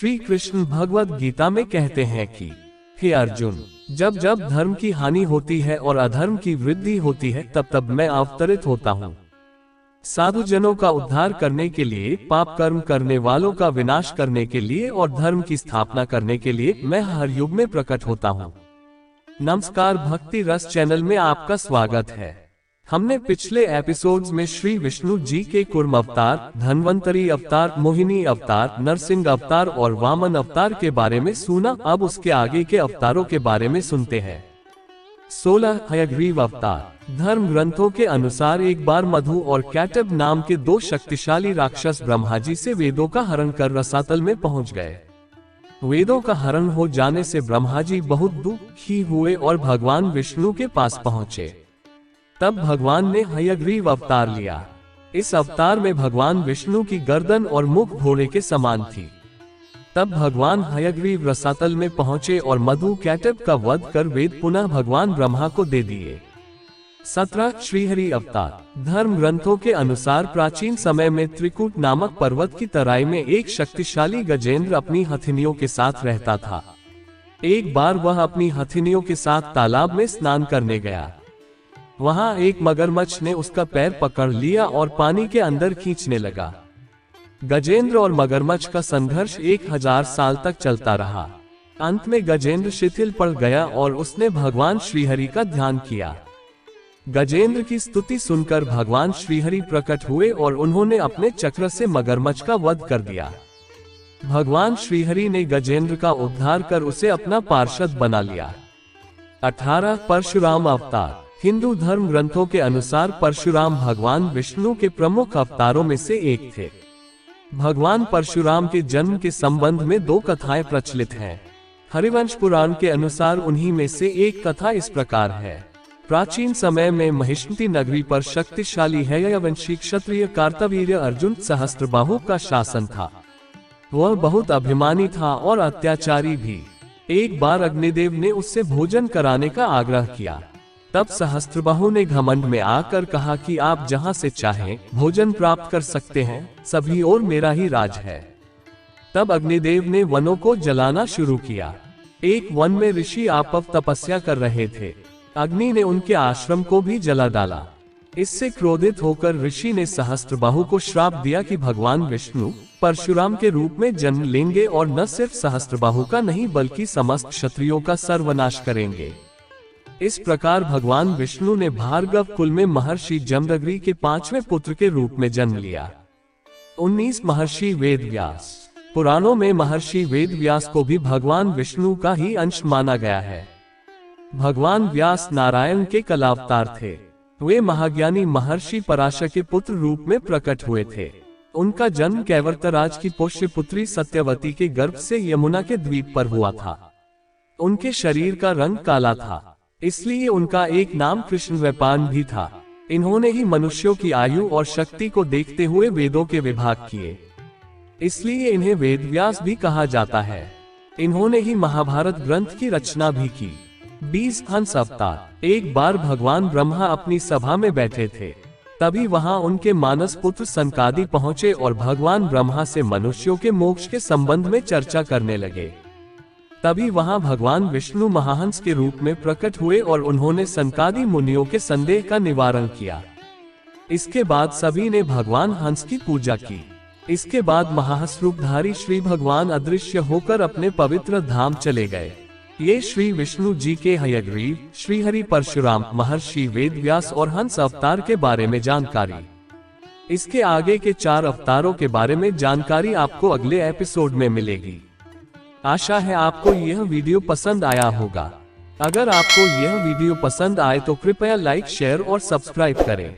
श्री कृष्ण भगवद गीता में कहते हैं कि हे अर्जुन, जब जब धर्म की हानि होती है और अधर्म की वृद्धि होती है तब तब मैं अवतरित होता हूँ। साधु जनों का उद्धार करने के लिए, पाप कर्म करने वालों का विनाश करने के लिए और धर्म की स्थापना करने के लिए मैं हर युग में प्रकट होता हूँ। नमस्कार, भक्ति रस चैनल में आपका स्वागत है। हमने पिछले एपिसोड्स में श्री विष्णु जी के कूर्म अवतार, धन्वंतरी अवतार, मोहिनी अवतार, नरसिंह अवतार और वामन अवतार के बारे में सुना। अब उसके आगे के अवतारों के बारे में सुनते हैं। 16 हयग्रीव अवतार। धर्म ग्रंथों के अनुसार एक बार मधु और कैटब नाम के दो शक्तिशाली राक्षस ब्रह्मा जी से वेदों का हरण कर रसातल में पहुंच गए। वेदों का हरण हो जाने से ब्रह्मा जी बहुत दुखी हुए और भगवान विष्णु के पास पहुंचे। तब भगवान ने हयग्रीव अवतार लिया। इस अवतार में भगवान विष्णु की गर्दन और मुख घोड़े के समान थी। तब भगवान हयग्रीव रसातल में पहुंचे और मधु कैटब का वध कर वेद पुनः भगवान ब्रह्मा को दे दिए। 17 श्रीहरि अवतार। धर्म ग्रंथों के अनुसार प्राचीन समय में त्रिकूट नामक पर्वत की तराई में एक शक्तिशाली गजेंद्र अपनी हथिनियों के साथ रहता था। एक बार वह अपनी हथिनियों के साथ तालाब में स्नान करने गया। वहां एक मगरमच्छ ने उसका पैर पकड़ लिया और पानी के अंदर खींचने लगा। गजेंद्र और मगरमच्छ का संघर्ष 1000 साल तक चलता रहा। अंत में गजेंद्र शिथिल पड़ गया और उसने भगवान श्रीहरि का ध्यान किया। गजेंद्र की स्तुति सुनकर भगवान श्रीहरि प्रकट हुए और उन्होंने अपने चक्र से मगरमच्छ का वध कर दिया। भगवान श्रीहरि ने गजेंद्र का उद्धार कर उसे अपना पार्षद बना लिया। 18 परशुराम अवतार। हिंदू धर्म ग्रंथों के अनुसार परशुराम भगवान विष्णु के प्रमुख अवतारों में से एक थे। भगवान परशुराम के जन्म के संबंध में दो कथाएं प्रचलित हैं। हरिवंश पुराण के अनुसार उन्हीं में से एक कथा इस प्रकार है। प्राचीन समय में महिष्मती नगरी पर शक्तिशाली हयवंशी क्षत्रिय कार्तवीर्य अर्जुन सहस्त्रबाहु का शासन था। वह बहुत अभिमानी था और अत्याचारी भी। एक बार अग्निदेव ने उससे भोजन कराने का आग्रह किया। तब सहस्त्रबाहु ने घमंड में आकर कहा कि आप जहां से चाहें भोजन प्राप्त कर सकते हैं, सभी और मेरा ही राज है। तब अग्निदेव ने वनों को जलाना शुरू किया। एक वन में ऋषि आपव तपस्या कर रहे थे। अग्नि ने उनके आश्रम को भी जला डाला। इससे क्रोधित होकर ऋषि ने सहस्त्रबाहु को श्राप दिया कि भगवान विष्णु परशुराम के रूप में जन्म लेंगे और न सिर्फ सहस्त्रबाहु का नहीं बल्कि समस्त क्षत्रियों का सर्वनाश करेंगे। इस प्रकार भगवान विष्णु ने भार्गव कुल में महर्षि जमदग्नि के 5वें पुत्र के रूप में जन्म लिया। 19 महर्षि वेदव्यास। पुराणों में महर्षि वेदव्यास को भी भगवान विष्णु का ही अंश माना गया है। भगवान व्यास नारायण के कलावतार थे। वे महाज्ञानी महर्षि पराशर के पुत्र रूप में प्रकट हुए थे। उनका जन्म कैवर्तराज की पोष्य पुत्री सत्यवती के गर्भ से यमुना के द्वीप पर हुआ था। उनके शरीर का रंग काला था, इसलिए उनका एक नाम कृष्ण वैपायन भी था। इन्होंने ही मनुष्यों की आयु और शक्ति को देखते हुए वेदों के विभाग किए, इसलिए इन्हें वेदव्यास भी कहा जाता है। इन्होंने ही महाभारत ग्रंथ की रचना भी की। 20 हंस अवतार। एक बार भगवान ब्रह्मा अपनी सभा में बैठे थे। तभी वहां उनके मानस पुत्र सनकादि पहुंचे और भगवान ब्रह्मा से मनुष्यों के मोक्ष के संबंध में चर्चा करने लगे। तभी वहां भगवान विष्णु महाहंस के रूप में प्रकट हुए और उन्होंने सनकादि मुनियों के संदेह का निवारण किया। इसके बाद सभी ने भगवान हंस की पूजा की। इसके बाद महाहंस रूपधारी श्री भगवान अदृश्य होकर अपने पवित्र धाम चले गए। ये श्री विष्णु जी के हयग्रीव, श्रीहरि, परशुराम, महर्षि वेदव्यास और हंस अवतार के बारे में जानकारी। इसके आगे के 4 अवतारों के बारे में जानकारी आपको अगले एपिसोड में मिलेगी। आशा है आपको यह वीडियो पसंद आया होगा। अगर आपको यह वीडियो पसंद आए तो कृपया लाइक, शेयर और सब्सक्राइब करें।